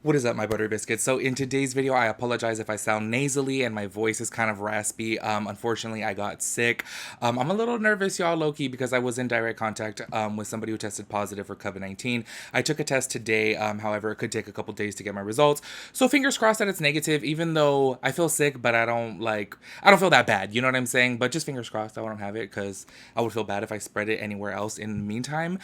What is up, my butter biscuits? So in today's video, I apologize if I sound nasally and my voice is kind of raspy. Unfortunately, I got sick. I'm a little nervous, y'all, low-key, because I was in direct contact with somebody who tested positive for COVID-19. I took a test today, however, it could take a couple days to get my results. So fingers crossed that it's negative, even though I feel sick, but I don't feel that bad, you know what I'm saying? But just fingers crossed I don't have it, because I would feel bad if I spread it anywhere else in the meantime.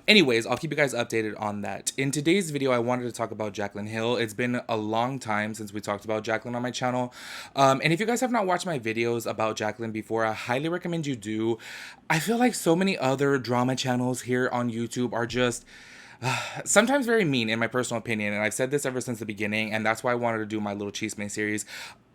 Anyways, I'll keep you guys updated on that. In today's video, I wanted to talk about Jaclyn Hill. It's been a long time since we talked about Jaclyn on my channel. And if you guys have not watched my videos about Jaclyn before, I highly recommend you do. I feel like so many other drama channels here on YouTube are just sometimes very mean in my personal opinion, and I've said this ever since the beginning, and that's why I wanted to do my little Chisme series.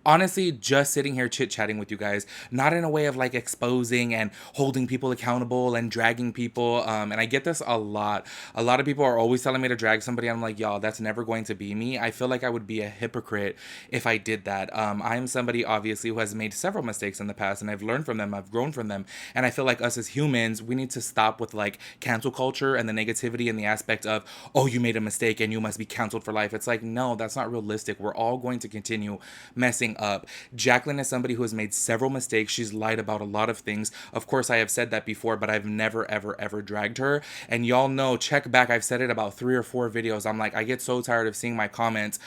Honestly, just sitting here chit-chatting with you guys, not in a way of like exposing and holding people accountable and dragging people. And I get this a lot. A lot of people are always telling me to drag somebody. I'm like, y'all, that's never going to be me. I feel like I would be a hypocrite if I did that. I am somebody, obviously, who has made several mistakes in the past, and I've learned from them. I've grown from them. And I feel like us as humans, we need to stop with like cancel culture and the negativity and the aspect of, oh, you made a mistake and you must be canceled for life. It's like, no, that's not realistic. We're all going to continue messing up. Jaclyn is somebody who has made several mistakes. She's lied about a lot of things. Of course, I have said that before, but I've never, ever, ever dragged her. And y'all know, check back, I've said it about 3 or 4 videos. I'm like, I get so tired of seeing my comments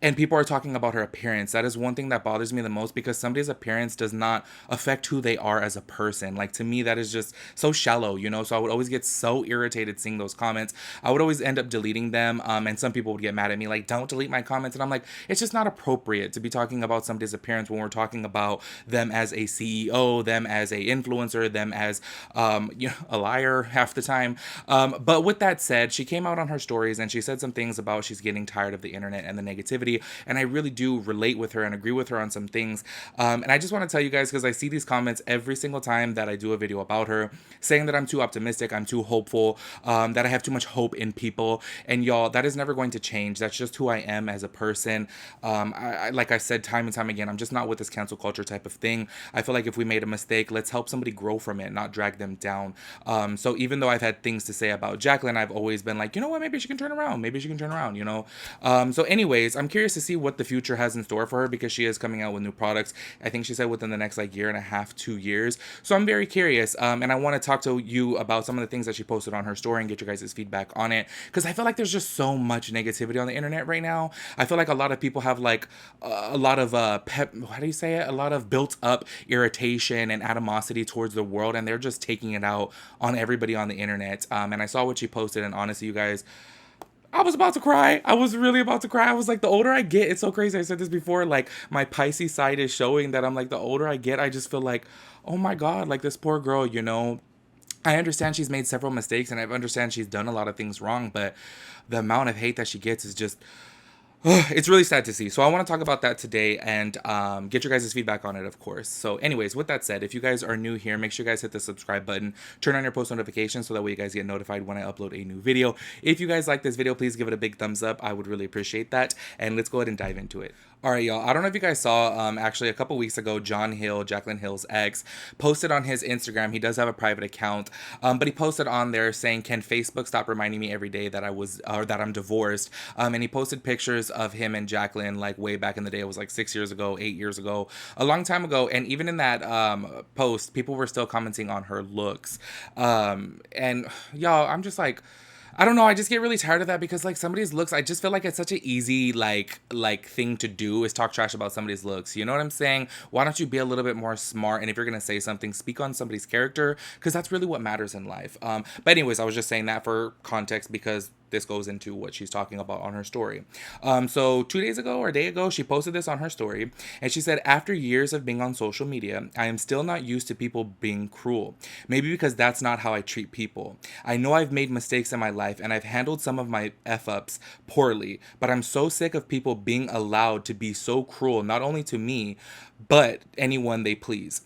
and people are talking about her appearance. That is one thing that bothers me the most, because somebody's appearance does not affect who they are as a person. Like, to me, that is just so shallow, you know? So I would always get so irritated seeing those comments. I would always end up deleting them. And some people would get mad at me, like, don't delete my comments. And I'm like, it's just not appropriate to be talking about somebody's appearance when we're talking about them as a CEO, them as a influencer, them as, a liar half the time. But with that said, she came out on her stories and she said some things about she's getting tired of the internet and the negativity, and I really do relate with her and agree with her on some things. And I just want to tell you guys, because I see these comments every single time that I do a video about her, saying that I'm too optimistic, I'm too hopeful, that I have too much hope in people. And y'all, that is never going to change. That's just who I am as a person. Like I said time and time again, I'm just not with this cancel culture type of thing. I feel like if we made a mistake, let's help somebody grow from it, not drag them down. So even though I've had things to say about Jaclyn, I've always been like, you know what, maybe she can turn around. Maybe she can turn around, you know? So anyways, I'm curious to see what the future has in store for her, because she is coming out with new products. I think she said within the next like year and a half, 2 years. So I'm very curious. And I want to talk to you about some of the things that she posted on her story and get your guys' feedback on it. Because I feel like there's just so much negativity on the internet right now. I feel like a lot of people have like a lot of how do you say it? A lot of built up irritation and animosity towards the world, and they're just taking it out on everybody on the internet. And I saw what she posted, and honestly, you guys, I was about to cry. I was really about to cry. I was like, the older I get, it's so crazy. I said this before, like my Pisces side is showing that I'm like, the older I get, I just feel like, oh my God, like this poor girl, you know. I understand she's made several mistakes and I understand she's done a lot of things wrong, but the amount of hate that she gets is just, it's really sad to see. So I want to talk about that today and get your guys' feedback on it, of course. So anyways, with that said, if you guys are new here, make sure you guys hit the subscribe button, turn on your post notifications so that way you guys get notified when I upload a new video. If you guys like this video, please give it a big thumbs up. I would really appreciate that. And let's go ahead and dive into it. All right, y'all. I don't know if you guys saw, actually a couple weeks ago, John Hill, Jaclyn Hill's ex, posted on his Instagram. He does have a private account, but he posted on there saying, "Can Facebook stop reminding me every day that that I'm divorced?" And he posted pictures of him and Jaclyn like way back in the day. It was like 6 years ago, 8 years ago, a long time ago. And even in that post, people were still commenting on her looks. And y'all, I'm just like, I don't know. I just get really tired of that, because like somebody's looks, I just feel like it's such an easy like thing to do, is talk trash about somebody's looks. You know what I'm saying? Why don't you be a little bit more smart? And if you're gonna say something, speak on somebody's character, because that's really what matters in life. But anyways, I was just saying that for context, because this goes into what she's talking about on her story. So 2 days ago or a day ago, she posted this on her story, and she said, "After years of being on social media, I am still not used to people being cruel. Maybe because that's not how I treat people. I know I've made mistakes in my life and I've handled some of my F-ups poorly, but I'm so sick of people being allowed to be so cruel, not only to me, but anyone they please."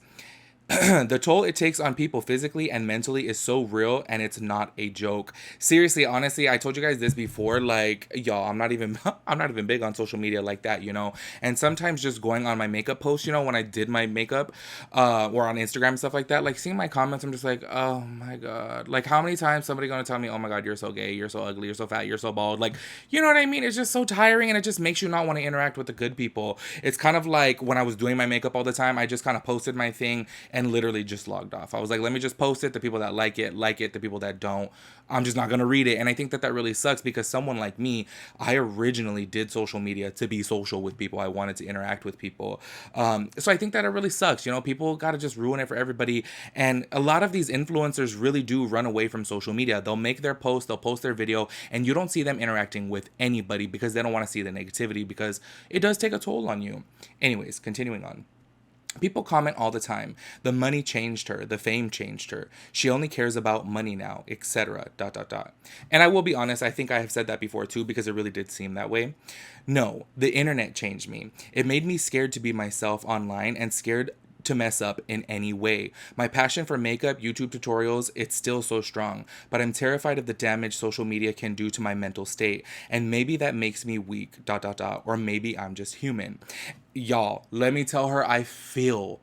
The toll it takes on people physically and mentally is so real, and it's not a joke. Seriously, honestly, I told you guys this before, like, y'all, I'm not even I'm not even big on social media like that, you know. And sometimes just going on my makeup post, you know, when I did my makeup or on Instagram and stuff like that, like seeing my comments, I'm just like, oh my god, like how many times somebody gonna tell me, oh my god, you're so gay, you're so ugly, you're so fat, you're so bald, like, you know what I mean? It's just so tiring, and it just makes you not want to interact with the good people. It's kind of like when I was doing my makeup all the time, I just kind of posted my thing and literally just logged off. I was like, let me just post it. The people that like it. The people that don't, I'm just not going to read it. And I think that that really sucks, because someone like me, I originally did social media to be social with people. I wanted to interact with people. So I think that it really sucks. You know, people got to just ruin it for everybody. And a lot of these influencers really do run away from social media. They'll make their post, they'll post their video, and you don't see them interacting with anybody because they don't want to see the negativity, because it does take a toll on you. Anyways, continuing on. People comment all the time. The money changed her. The fame changed her. She only cares about money now, etc. ... And I will be honest, I think I have said that before too, because it really did seem that way. No, the internet changed me. It made me scared to be myself online and scared to mess up in any way. My passion for makeup, YouTube tutorials, it's still so strong, but I'm terrified of the damage social media can do to my mental state, and maybe that makes me weak ... or maybe I'm just human. Y'all, let me tell her, I feel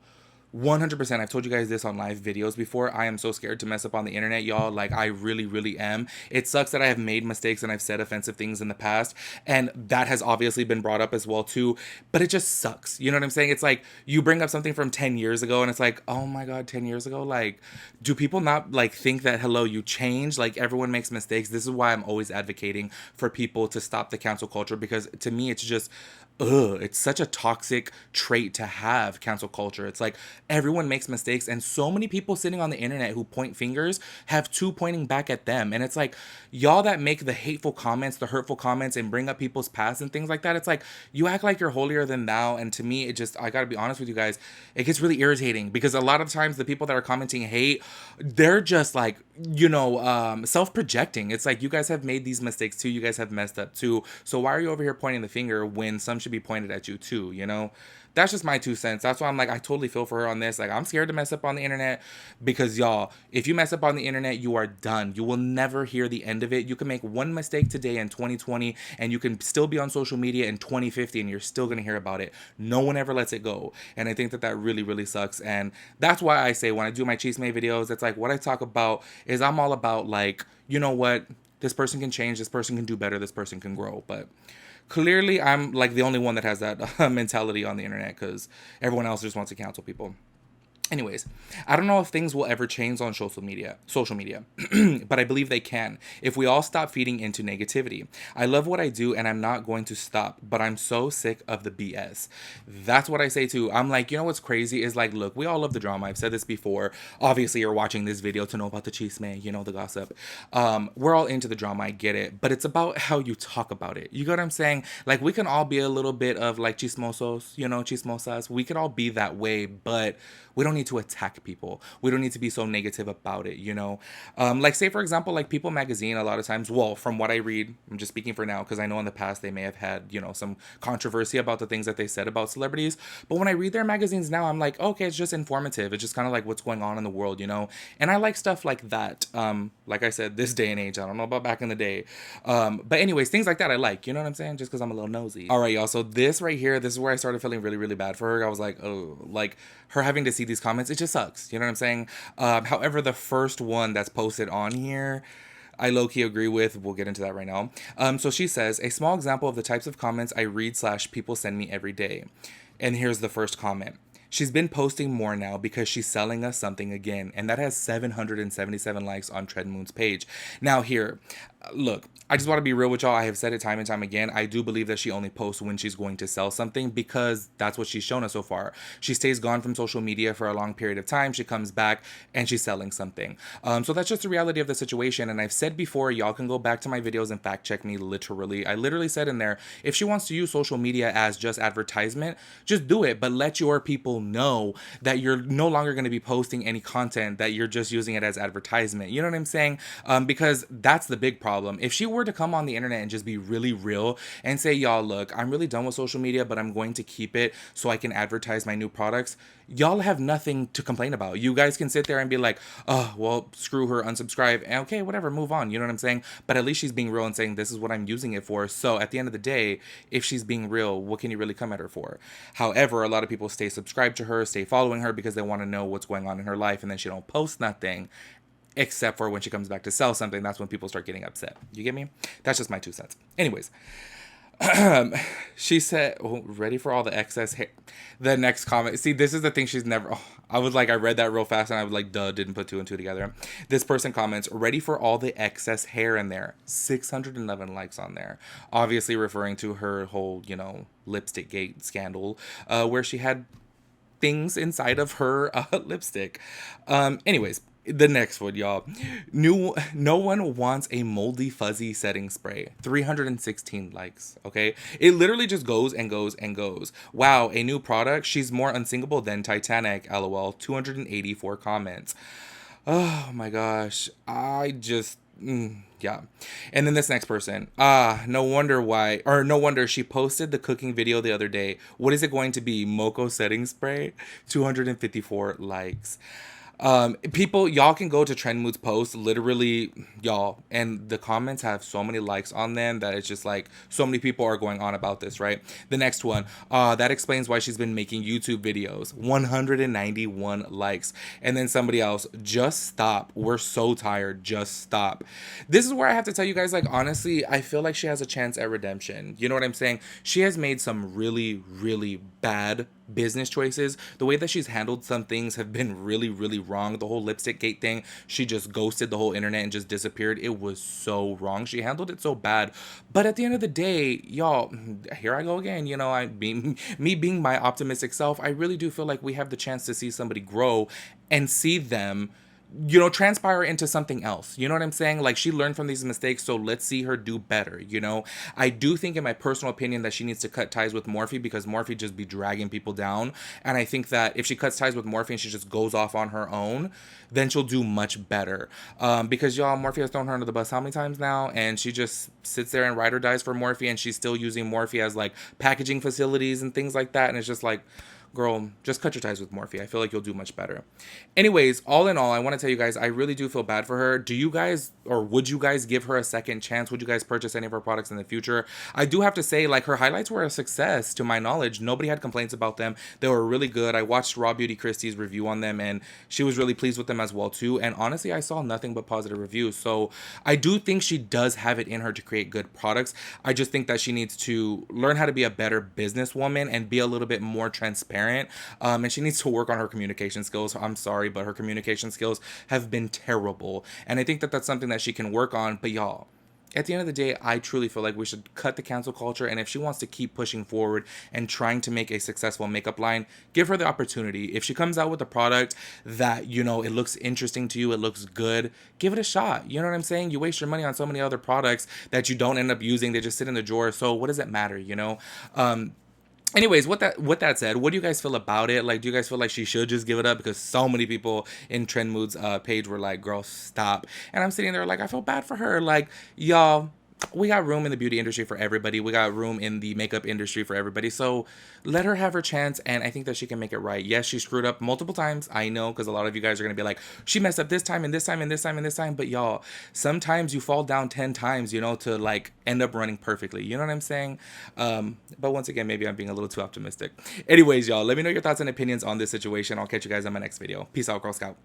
100%. I've told you guys this on live videos before. I am so scared to mess up on the internet, y'all. Like, I really, really am. It sucks that I have made mistakes and I've said offensive things in the past, and that has obviously been brought up as well too, but it just sucks. You know what I'm saying? It's like you bring up something from 10 years ago and it's like, oh my god, 10 years ago? Like, do people not like think that, hello, you change? Like, everyone makes mistakes. This is why I'm always advocating for people to stop the cancel culture, because to me it's just, it's such a toxic trait to have, cancel culture. It's like everyone makes mistakes, and so many people sitting on the internet who point fingers have two pointing back at them. And it's like, y'all that make the hateful comments, the hurtful comments, and bring up people's past and things like that, it's like you act like you're holier than thou. And to me, it just, I gotta be honest with you guys, it gets really irritating, because a lot of times the people that are commenting hate, they're just like, you know, self-projecting. It's like, you guys have made these mistakes too, you guys have messed up too, so why are you over here pointing the finger when some should be pointed at you too, you know? That's just my 2 cents. That's why I'm like, I totally feel for her on this. Like, I'm scared to mess up on the internet, because y'all, if you mess up on the internet, you are done. You will never hear the end of it. You can make one mistake today in 2020 and you can still be on social media in 2050 and you're still going to hear about it. No one ever lets it go. And I think that that really, really sucks. And that's why I say when I do my Chisme videos, it's like, what I talk about is, I'm all about like, you know what? This person can change. This person can do better. This person can grow. But clearly, I'm like the only one that has that mentality on the internet, because everyone else just wants to cancel people. Anyways, I don't know if things will ever change on social media, but I believe they can if we all stop feeding into negativity. I love what I do and I'm not going to stop, but I'm so sick of the BS. That's what I say too. I'm like, you know what's crazy is like, look, we all love the drama. I've said this before. Obviously, you're watching this video to know about the chisme, you know, the gossip. We're all into the drama, I get it, but it's about how you talk about it. You get what I'm saying? Like, we can all be a little bit of like chismosos, you know, chismosas. We could all be that way, but we don't need to attack people. We don't need to be so negative about it, you know? Like, say, for example, like People Magazine, a lot of times, well, from what I read, I'm just speaking for now, because I know in the past they may have had, you know, some controversy about the things that they said about celebrities. But when I read their magazines now, I'm like, okay, it's just informative. It's just kind of like what's going on in the world, you know? And I like stuff like that. Like I said, this day and age, I don't know about back in the day. But anyways, things like that I like, you know what I'm saying? Just because I'm a little nosy. All right, y'all. So this right here, this is where I started feeling really, really bad for her. I was like, oh, like her having to see these comments, it just sucks. You know what I'm saying? However, the first one that's posted on here, I low-key agree with. We'll get into that right now. So she says, a small example of the types of comments I read / people send me every day. And here's the first comment. She's been posting more now because she's selling us something again. And that has 777 likes on Treadmoon's page. Now here, look, I just want to be real with y'all. I have said it time and time again. I do believe that she only posts when she's going to sell something, because that's what she's shown us so far. She stays gone from social media for a long period of time. She comes back and she's selling something. So that's just the reality of the situation. And I've said before, y'all can go back to my videos and fact check me literally. I literally said in there, if she wants to use social media as just advertisement, just do it. But let your people know that you're no longer going to be posting any content, that you're just using it as advertisement. You know what I'm saying? Because that's the big problem. problem. If she were to come on the internet and just be really real and say, y'all, look, I'm really done with social media, but I'm going to keep it so I can advertise my new products, y'all have nothing to complain about. You guys can sit there and be like, oh, well, screw her, unsubscribe, and okay, whatever, move on. You know what I'm saying? But at least she's being real and saying, this is what I'm using it for. So at the end of the day, if she's being real, what can you really come at her for? However, a lot of people stay subscribed to her, stay following her because they want to know what's going on in her life, and then she don't post nothing. Except for when she comes back to sell something, that's when people start getting upset. You get me? That's just my 2 cents. Anyways, she said, oh, ready for all the excess hair. The next comment. See, this is the thing she's never. Oh, I read that real fast and I was like, duh, didn't put 2 and 2 together. This person comments, ready for all the excess hair in there. 611 likes on there. Obviously referring to her whole, lipstick gate scandal, where she had things inside of her lipstick. Anyways. The next one, y'all. No one wants a moldy fuzzy setting spray. 316 likes, okay? It literally just goes and goes and goes. Wow, a new product? She's more unsinkable than Titanic, lol. 284 comments. Oh my gosh. Yeah. And then this next person. No wonder she posted the cooking video the other day. What is it going to be? Moco setting spray? 254 likes. People, y'all can go to Trend Mood's post, literally, y'all, and the comments have so many likes on them that it's just like, so many people are going on about this, right? The next one, that explains why she's been making YouTube videos. 191 likes. And then somebody else, just stop. We're so tired. Just stop. This is where I have to tell you guys, like, honestly, I feel like she has a chance at redemption. You know what I'm saying? She has made some really, really bad business choices. The way that she's handled some things have been really, really wrong. The whole lipstick gate thing, she just ghosted the whole internet and just disappeared. It was so wrong. She handled it so bad. But at the end of the day, y'all, here I go again. Me being my optimistic self, I really do feel like we have the chance to see somebody grow and see them transpire into something else. You know what I'm saying? Like, she learned from these mistakes, so let's see her do better, I do think, in my personal opinion, that she needs to cut ties with Morphe, because Morphe just be dragging people down. And I think that if she cuts ties with Morphe and she just goes off on her own, then she'll do much better. Because, y'all, Morphe has thrown her under the bus how many times now? And she just sits there and ride or dies for Morphe, and she's still using Morphe as, like, packaging facilities and things like that. And it's just like, girl, just cut your ties with Morphe. I feel like you'll do much better. Anyways, all in all, I want to tell you guys, I really do feel bad for her. Do you guys, or would you guys give her a second chance? Would you guys purchase any of her products in the future? I do have to say, like, her highlights were a success to my knowledge. Nobody had complaints about them. They were really good. I watched Raw Beauty Christie's review on them, and she was really pleased with them as well, too. And honestly, I saw nothing but positive reviews. So I do think she does have it in her to create good products. I just think that she needs to learn how to be a better businesswoman and be a little bit more transparent. And she needs to work on her communication skills. I'm sorry, but her communication skills have been terrible. And I think that that's something that she can work on. But y'all, at the end of the day, I truly feel like we should cut the cancel culture. And if she wants to keep pushing forward and trying to make a successful makeup line, give her the opportunity. If she comes out with a product that, it looks interesting to you, it looks good, give it a shot. You know what I'm saying? You waste your money on so many other products that you don't end up using. They just sit in the drawer. So what does it matter, Anyways, with that said, what do you guys feel about it? Like, do you guys feel like she should just give it up? Because so many people in Trend Mood's page were like, girl, stop. And I'm sitting there like, I feel bad for her. Like, y'all, we got room in the beauty industry for everybody. We got room in the makeup industry for everybody. So let her have her chance, and I think that she can make it right. Yes, she screwed up multiple times. I know, because a lot of you guys are going to be like, she messed up this time and this time and this time and this time. But y'all, sometimes you fall down 10 times, to like end up running perfectly. You know what I'm saying? But once again, maybe I'm being a little too optimistic. Anyways, y'all, let me know your thoughts and opinions on this situation. I'll catch you guys on my next video. Peace out, Girl Scout.